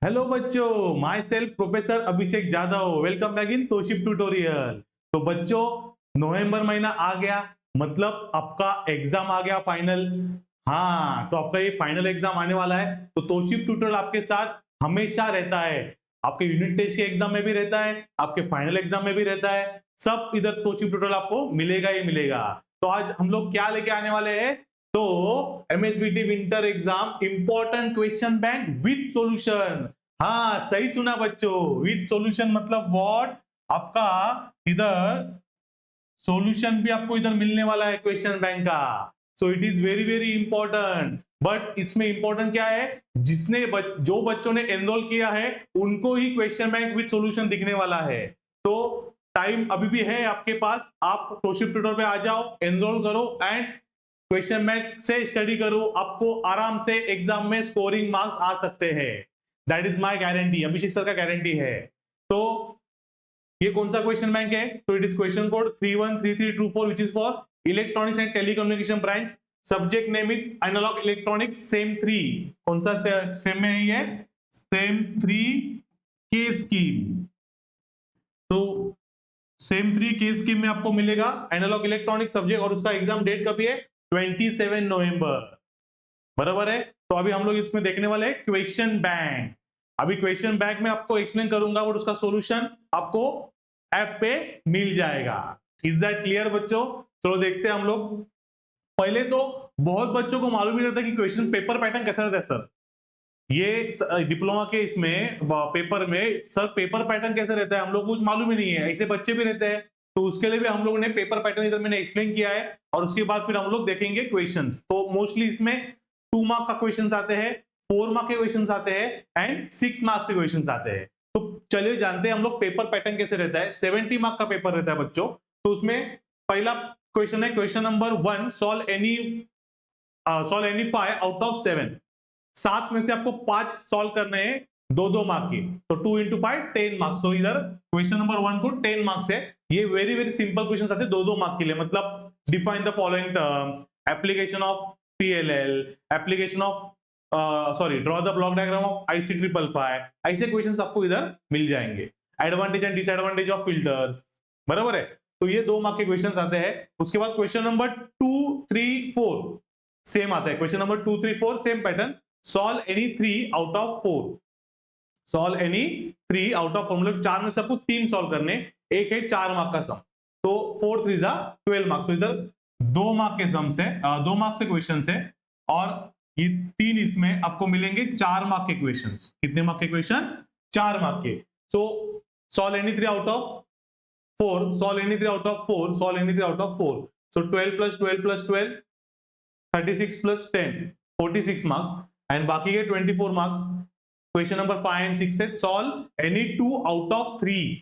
Hello बच्चों, my self professor Abhishek Jadhav. Welcome back in तोशिप tutorial. तो बच्चों, नवंबर महीना आ गया, मतलब आपका एग्जाम आ गया फाइनल। हाँ, तो आपका ये फाइनल एग्जाम आने वाला है, तो तोशिप ट्यूटोरियल आपके साथ हमेशा रहता है। आपके यूनिट टेस्ट के एग्जाम में भी रहता है, आपके फाइनल एग्जाम में भी रहता है। सब इधर तोशिप ट्यूटोरियल आपको मिलेगा ही मिलेगा। तो आज हम लोग क्या लेके आने वाले हैं? तो MSBT winter exam important question bank with solution. हाँ, सही सुना बच्चों, विद सॉल्यूशन मतलब व्हाट? आपका इधर सॉल्यूशन भी आपको इधर मिलने वाला है क्वेश्चन बैंक का। So it is very very important. But इसमें इंपॉर्टेंट क्या है? जो बच्चों ने एनरोल किया है उनको ही क्वेश्चन बैंक विद सॉल्यूशन दिखने वाला है। तो टाइम अभी भी है आपके पास, आप तोशिप ट्यूटर पे आ जाओ, एनरोल करो एंड क्वेश्चन बैंक से स्टडी करो। आपको आराम से एग्जाम में स्कोरिंग मार्क्स आ सकते हैं। That is my guarantee, Abhishek sir का गारंटी है। तो ये कौन सा क्वेश्चन बैंक है? तो it is question code 313324 which is for electronics and telecommunication branch. Subject name is analog electronics sem 3। कौन सा सेम में है? सेम 3 के स्कीम। तो सेम 3 के स्कीम में आपको मिलेगा एनालॉग इलेक्ट्रॉनिक सब्जेक्ट, और उसका एग्जाम डेट कभी है? 27 नवंबर। बराबर है। तो अभी हम लोग इसमें देखने वाले हैं क्वेश्चन बैंक। अभी क्वेश्चन बैंक में आपको एक्सप्लेन करूंगा और उसका सॉल्यूशन आपको ऐप पे मिल जाएगा। इज दैट क्लियर बच्चों? चलो देखते हैं हम लोग। पहले तो बहुत बच्चों को मालूम ही रहता है कि क्वेश्चन पेपर पैटर्न कैसा रहता है। सर, ये डिप्लोमा के इसमें पेपर में सर पेपर पैटर्न कैसे रहता है हम लोग कुछ मालूम ही नहीं है। ऐसे बच्चे भी रहते हैं, तो उसके लिए भी हम लोगों ने पेपर पैटर्न इधर मैंने एक्सप्लेन किया है। और उसके बाद फिर हम लोग देखेंगे क्वेश्चंस। तो मोस्टली इसमें 2 मार्क का क्वेश्चन आते हैं, 4 मार्क के क्वेश्चन आते हैं एंड 6 मार्क्स के क्वेश्चन आते हैं। तो चलिए जानते हैं हम लोग पेपर पैटर्न कैसे रहता है। 70 मार्क का पेपर रहता है बच्चों। तो उसमें पहला क्वेश्चन है question number 1, solve any 5 out of 7। 7 में से आपको 5 सॉल्व करने हैं, 2-2 मार्क के। तो 2 इंटू 5 10 मार्क्स। तो इधर क्वेश्चन नंबर 1 को 10 मार्क्स है। ये वेरी वेरी सिंपल क्वेश्चन आते हैं 2-2 मार्क के लिए। मतलब define the following terms, application of PLL, application of draw the block diagram of IC 555। ऐसे क्वेश्चन आपको इधर मिल जाएंगे। Advantage and disadvantage of filters. बराबर है। तो ये 2 मार्क के क्वेश्चन आते हैं। उसके बाद क्वेश्चन नंबर 2, 3, 4 सेम आता है। Question number 2, 3, 4 same pattern. Solve any 3 out of 4। Solve any 3 out of 4 मतलब 4 में से आपको 3 सॉल्व करने, एक है 4 मार्क का सम। तो 4 3 जा 12 मार्क्स। तो इधर 2 मार्क के सम से 2 मार्क से क्वेश्चन है, और ये 3 इसमें आपको मिलेंगे 4 मार्क के क्वेश्चन। कितने मार्क के क्वेश्चन? 4 मार्क के। सो solve any 3 out of 4, solve any 3 out of 4, solve any 3 out of 4। So 12 plus 12 plus 12, 36 plus 10, 46 marks. And बाकी के 24 मार्क्स। क्वेश्चन नंबर 5 एंड 6 है सॉल्व एनी 2 आउट ऑफ 3।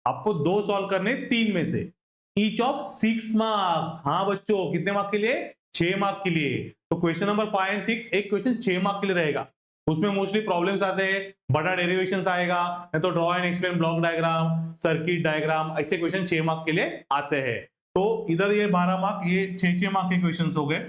आपको 2 solve करने 3 में से, ईच ऑफ 6 मार्क्स। हाँ बच्चों, कितने मार्क के लिए? 6 मार्क के लिए। तो क्वेश्चन नंबर 5 एंड 6 एक क्वेश्चन 6 मार्क के लिए रहेगा। उसमें मोस्टली प्रॉब्लम्स आते हैं, बड़ा डेरिवेशंस आएगा, नहीं तो draw and explain block diagram, circuit diagram, ऐसे क्वेश्चन 6 मार्क के लिए आते हैं। तो इधर ये 12 मार्क, ये 6 मार्क के क्वेश्चन हो गए।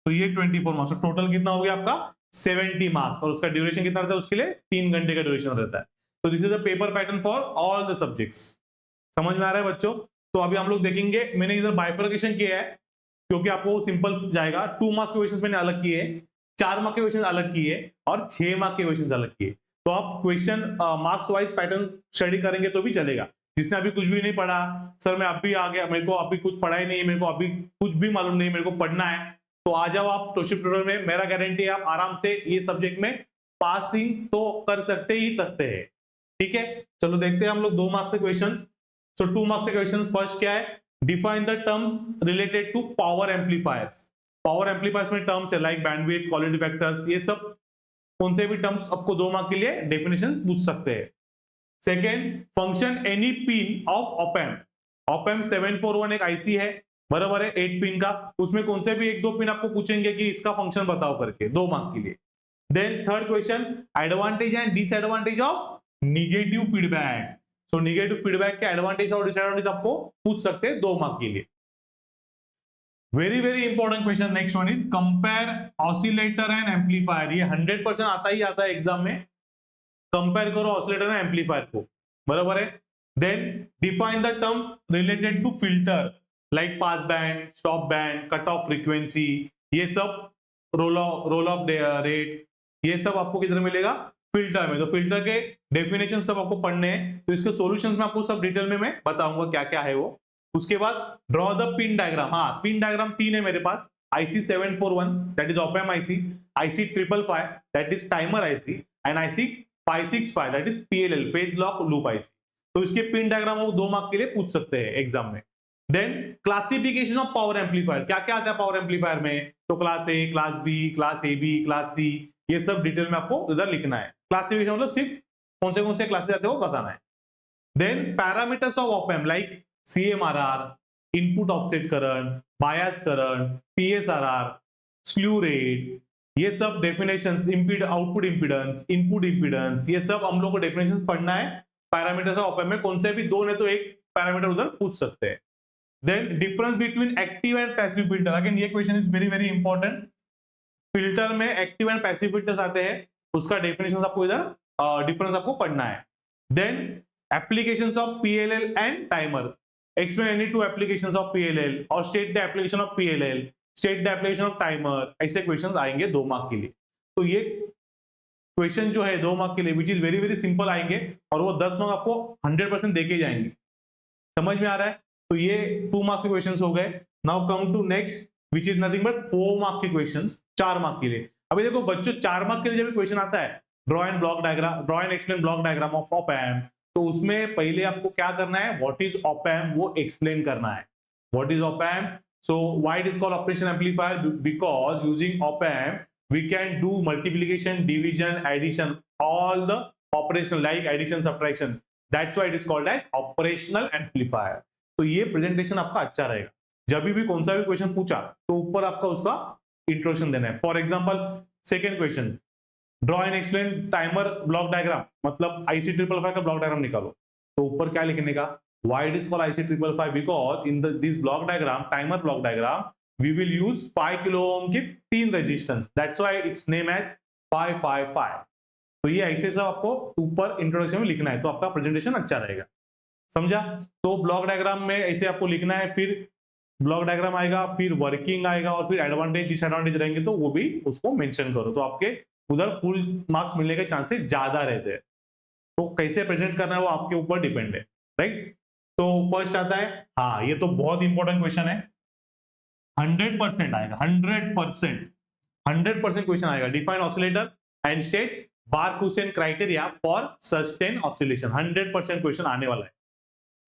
तो ये 24 मार्क्स। टोटल कितना हो गया आपका? 70 मार्क्स। और उसका ड्यूरेशन कितना रहता है उसके लिए? 3 घंटे का ड्यूरेशन रहता है। तो this is the paper pattern for all the subjects. समझ में आ रहा है बच्चों? तो अभी हम लोग देखेंगे, मैंने इधर बाइफर्केशन किया है क्योंकि आपको सिंपल जाएगा। 2 मार्क्स के क्वेश्चन मैंने अलग किए, 4 मार्क के क्वेश्चन अलग किए और 6 मार्क के क्वेश्चन अलग किए। तो आप question marks wise pattern study करेंगे तो भी चलेगा। जिसने अभी कुछ भी नहीं पढ़ा, सर मैं अभी आ गया, मेरे को अभी कुछ पढ़ा ही नहीं, मेरे को अभी कुछ भी मालूम नहीं, मेरे को पढ़ना है, तो आ जाओ आप तोशिप ट्यूटोरियल में। मेरा गारंटी है आप आराम से ये सब्जेक्ट में पासिंग तो कर सकते ही सकते हैं। ठीक है, चलो देखते हैं हम लोग 2 मार्क्स के क्वेश्चन। सो 2 मार्क्स के क्वेश्चन फर्स्ट क्या है? Define the terms related to power amplifiers. Power amplifiers में टर्म्स है लाइक बैंडविड्थ, क्वालिटी फैक्टर्स, ये सब कौन से भी टर्म्स आपको 2 मार्क के लिए डेफिनेशन पूछ सकते हैं। Second, function any pin of op-amp. Op-amp 741 एक आईसी है, बराबर है, 8 पिन का। उसमें कौन से भी 1-2 पिन आपको पूछेंगे कि इसका फंक्शन बताओ करके, 2 मार्क के लिए। Then third question, advantage and disadvantage of negative feedback. So negative feedback के एडवांटेज और डिसएडवांटेज आपको पूछ सकते हैं 2 मार्क के लिए। Very important question. Next one is compare oscillator and amplifier. ये 100% आता ही आता है एग्जाम में। कंपेयर करो ऑसिलेटर एंड एम्पलीफायर को, बराबर है। Then define the terms related to filter like pass band, stop band, cut off frequency, ये सब रोल ऑफ रेट, ये सब आपको किधर मिलेगा? फिल्टर में। तो फिल्टर के डेफिनेशन सब आपको पढ़ने हैं, तो इसके सॉल्यूशंस में आपको सब डिटेल में मैं बताऊंगा क्या क्या है वो। उसके बाद ड्रॉ द पिन डायग्राम। हाँ, पिन डायग्राम 3 है मेरे पास। IC 741 that is op-amp IC, IC 555 that is timer IC, and IC 565 that is PLL, phase lock loop IC। तो इसके पिन डायग्राम वो 2 मार्क के लिए पूछ सकते हैं एग्जाम में। Then classification of power amplifier, क्या क्या आता है पावर एम्पलीफायर में? तो class A, class B, class AB, class C, ये सब डिटेल में आपको इधर लिखना है। क्लासिफिकेशन मतलब सिर्फ कौन से क्लासेस आते हैं वो बताना है। Then parameters of op amp like CMRR, input offset current, bias current, PSRR, slew rate, ये सब definitions, output impedance, input impedance, ये सब हम लोग को डेफिनेशंस पढ़ना है। पैरामीटर्स ऑफ ऑप-एम्प में कौन से भी 2 ने तो एक पैरामीटर उधर पूछ सकते हैं। Then difference between active and passive filter, again ये question is very important. Filter में एक्टिव एंड पैसिव फिल्टर्स आते हैं, उसका डेफिनेशन आपको इधर डिफरेंस आपको पढ़ना है। Then applications of PLL and timer, explain any 2 applications of PLL और state the application of PLL, state the application of timer, ऐसे क्वेश्चंस आएंगे 2 मार्क के लिए। तो ये क्वेश्चन जो है 2 मार्क के लिए विच इज वेरी सिंपल आएंगे, और वो 10 मार्क आपको 100% देके जाएंगे। समझ में आ रहा है? तो ये 2 मार्क्स के क्वेश्चंस हो गए। Now come to next which is nothing but 4 mark के क्वेश्चंस, 4 मार्क के लिए। अभी देखो बच्चों, 4 मार्क के लिए जब क्वेश्चन आता है draw and explain block diagram of op amp, तो उसमें पहले आपको क्या करना है? व्हाट इज ऑप-एम्प वो एक्सप्लेन करना है। What is op amp? So why it is called operation amplifier? Because using op amp we can do multiplication, division, addition, all the operation like addition, subtraction, that's why it is called as operational amplifier. तो ये presentation आपका अच्छा रहेगा। जब भी कौन सा भी क्वेश्चन पूछा तो ऊपर आपका उसका इंट्रोडक्शन देना है। For example second question, draw and explain timer block diagram, मतलब IC 555 का ब्लॉक डायग्राम निकालो। तो ऊपर क्या लिखने का? Why it is called IC 555? Because in this block diagram, timer block diagram, we will use 5 kilo ohm के 3 resistance, that's why its name as 555। तो ये ऐसे सब आपको ऊपर इंट्रोडक्शन में लिखना है, तो आपका प्रेजेंटेशन अच्छा रहेगा। समझा? तो ब्लॉक डायग्राम में ऐसे आपको लिखना है, फिर ब्लॉक डायग्राम आएगा, फिर वर्किंग आएगा, और फिर एडवांटेज डिसएडवांटेज रहेंगे तो वो भी उसको मेंशन करो, तो आपके उधर फुल मार्क्स मिलने के चांसेस ज्यादा रहते हैं। तो कैसे प्रेजेंट करना है वो आपके ऊपर डिपेंड है, राइट? तो फर्स्ट आता है, हाँ ये तो बहुत इंपॉर्टेंट क्वेश्चन है, 100% आएगा, 100% क्वेश्चन आएगा। Define oscillator and state Barkhausen criteria for sustain oscillation, 100% question आने वाला है।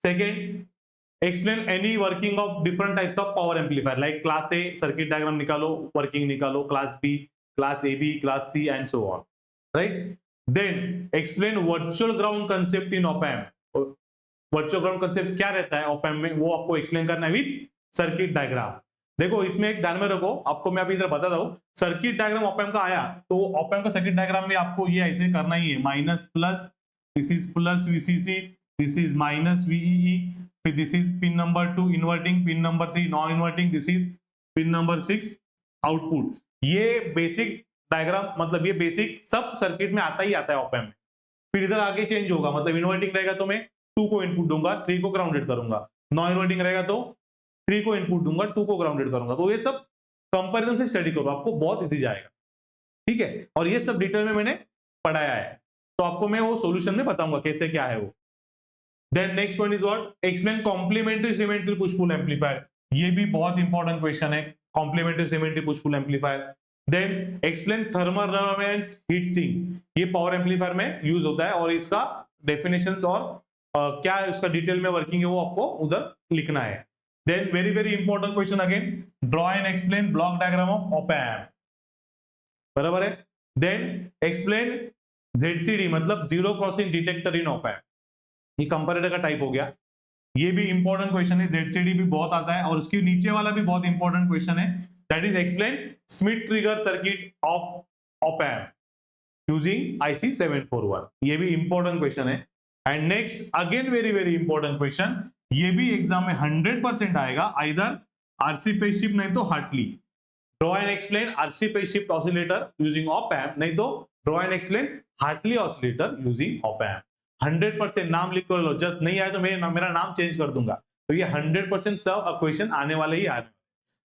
Second, explain any working of different types of power amplifier like class A circuit diagram निकालो, वर्किंग निकालो, class B, class AB, class C and so on, right? Then explain virtual ground concept in op amp. Virtual ground concept क्या रहता है op-amp में, वो आपको explain करना है विद सर्किट डायग्राम। देखो इसमें एक ध्यान में रखो, आपको मैं अभी इधर बताता हूं, सर्किट डायग्राम ऑप-एम्प का आया तो ऑप-एम्प का सर्किट डायग्राम में आपको ये ऐसे करना ही है, minus plus, this is plus VCC, this is minus VEE, फिर this is pin number 2 inverting, pin number 3 non inverting, this is pin number 6 output. ये बेसिक डायग्राम, मतलब ये बेसिक सब सर्किट में आता ही आता है ऑप-एम्प में। फिर इधर आगे चेंज होगा, मतलब इन्वर्टिंग रहेगा तो मैं 2 को इनपुट दूंगा, 3 को ग्राउंडेड करूंगा, नॉन इन्वर्टिंग रहेगा तो 3 को इनपुट दूंगा, 2 को ग्राउंडेड करूंगा। तो ये सब कंपैरिजन से स्टडी करो, आपको बहुत इजी जाएगा, ठीक है? और ये सब डिटेल में मैंने पढ़ाया है, तो आपको मैं वो सॉल्यूशन में बताऊंगा कैसे क्या है वो। Then next one is what? Explain complementary symmetry push pull amplifier. ये भी बहुत इंपॉर्टेंट क्वेश्चन है, complementary symmetry push pull amplifier. Then explain thermal resonance heat sink, ये पावर एम्पलीफायर में यूज होता है, और इसका डेफिनेशंस और क्या है उसका डिटेल में वर्किंग है वो आपको उधर लिखना है। Then very important question again, draw and explain block diagram of op amp, बराबर है? देन एक्सप्लेन ZCD, मतलब zero crossing detector in op amp, ये कंपैरेटर का टाइप हो गया। ये भी इंपॉर्टेंट क्वेश्चन है, ZCD भी बहुत आता है, और उसके नीचे वाला भी बहुत इंपॉर्टेंट क्वेश्चन है, that is explain Schmitt trigger circuit of op-amp using IC 741, ये भी इंपॉर्टेंट क्वेश्चन है। And next again very important question, ये भी एग्जाम में 100% आएगा, आइदर RC फेज शिफ्ट नहीं तो Hartley, draw and explain RC phase shift oscillator using op amp, नहीं तो draw and explain Hartley oscillator using op amp. 100% नाम लिख कर लो, जस्ट नहीं आए तो मेरा नाम चेंज कर दूंगा। तो ये 100% सब क्वेश्चन आने वाले ही आने।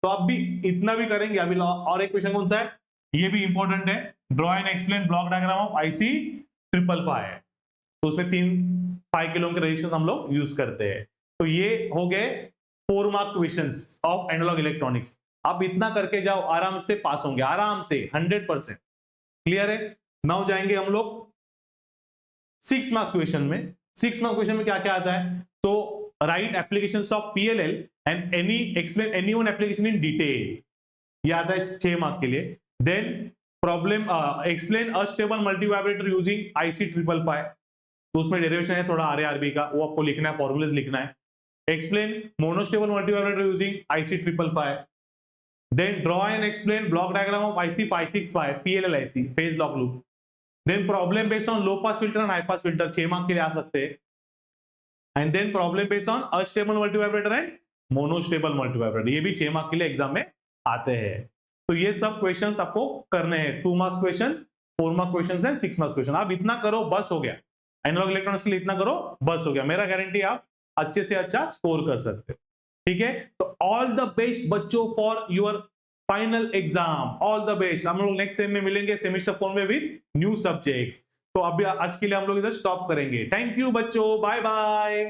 तो अब भी इतना भी करेंगे। अभी और एक क्वेश्चन कौन सा है, ये भी इंपॉर्टेंट है, draw and explain block diagram of IC 555। तो उसमें 5 किलो के रजिस्टर्स हम लोग यूज करते हैं। तो ये हो गए 4 mark questions of analog electronics. अब इतना करके जाओ, आराम से पास होंगे, आराम से 100%। क्लियर है। नाउ जाएंगे हम लोग 6 मार्क्स क्वेश्चन में। 6 मार्क्स क्वेश्चन में क्या क्या आता है, तो write applications of PLL and explain any one application in detail, ये आता है 6 मार्क के लिए। Then problem explain astable multivibrator using IC 555, तो उसमें डेरिवेशन है थोड़ा RA-RB का, वो आपको लिखना है, फॉर्मूलेज लिखना है। Explain monostable multivibrator using IC 555, then draw and explain block diagram of IC 565 PLL IC phase lock loop, then problem based on low pass filter and high pass filter, 6 mark के लिए आ सकते हैं। And then problem based on astable multivibrator and monostable multivibrator, ये भी 6 mark के लिए exam में आते हैं। तो ये सब क्वेश्चंस आपको करने हैं, 2 marks questions, 4 mark questions and 6 marks question. आप इतना करो बस हो गया, एनालॉग इलेक्ट्रॉनिक्स के लिए इतना करो बस हो गया, मेरा गारंटी आप अच्छे से अच्छा स्कोर कर सकते हो। ठीक है, तो ऑल द बेस्ट बच्चों for your final exam, all the best. हम लोग नेक्स्ट सेम में मिलेंगे सेमेस्टर 4 में विद न्यू सब्जेक्ट्स। तो अभी आज के लिए हम लोग इधर स्टॉप करेंगे। थैंक यू बच्चों, बाय बाय।